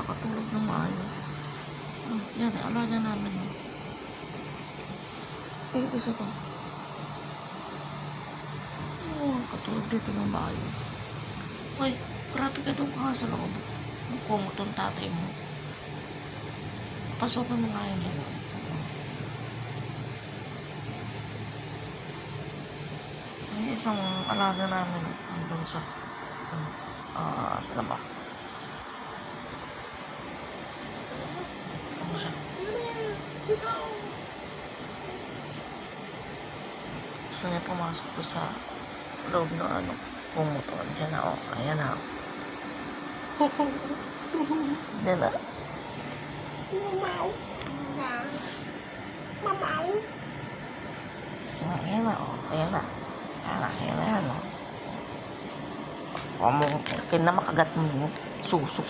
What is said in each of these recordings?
makakatulog ng maayos. Yan, alaga namin. Isa pa. Makakatulog dito ng maayos. Uy, grabe ka doon ka sa loob. Kumot ang tatay mo. Pasokan mo nga yun yan. Ay, isang alaga namin andun sa saan ba? Ano siya? Gusto niya pumasok ko sa loob ng pumutuan dyan na, ayan na. Yan na. Mamaw. Mamaw. Ayan na, ayan na. Ayan na yan, na makagat mo yung suso.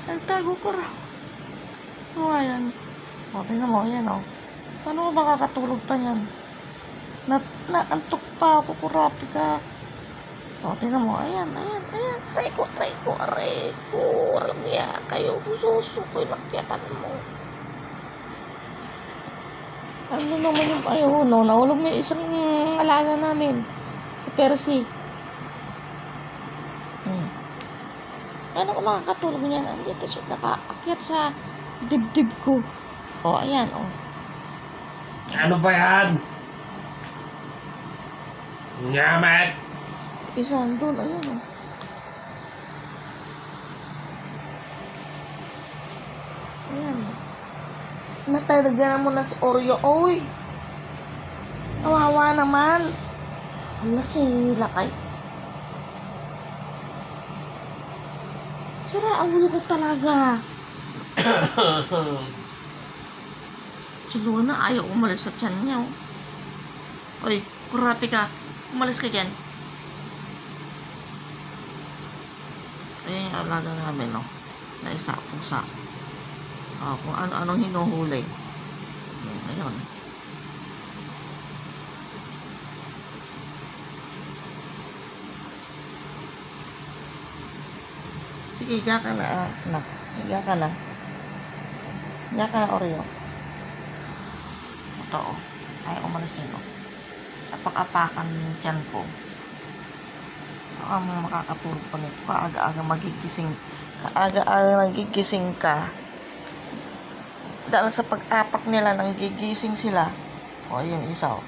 Nagtago ko ra. Ano nga yan? Tingnan mo, yan Paano ba makakatulog pa niyan? Naantok pa ako, kurapi ka. Tingnan mo, ayan. Try ko. Alam niya, kayo, suso ko yung nakyatan mo. Ano naman yung ayaw, nahulog na isang alaga namin. Si Percy. Paano ko makakatulog niyan? Andito siya, nakaakyat sa dibdib ko. Ayan. Ano ba yan? Nyamat! Isa doon, ayan Ayan. Natalagyan mo na si Oreo. Oy! Kawawa naman. Ano sila kay? Sira, ang ulo ko talaga. Suluhan na, ayaw umalis sa tiyan niya. Oy, kurapi ka. Umalis ka dyan. Ayan yung alaga namin, na isa pusa. Kung ano-anong hinuhuli. Ayun. Sige, higa ka na, anak. Higa ka na. Higa ka na, Oreo. Ito, ayaw umalis dyan, sa pang-apakan dyan ko. Makakatulog pa nito. Kaaga-aga magigising. Kaaga-aga nagigising ka. Dahil sa pag-apak nila, nang gigising sila. Yung isa,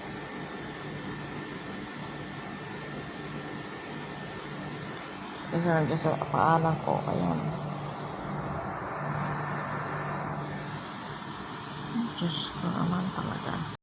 Isa lang sa paalang ko. Ayan. Diyos ko naman talaga.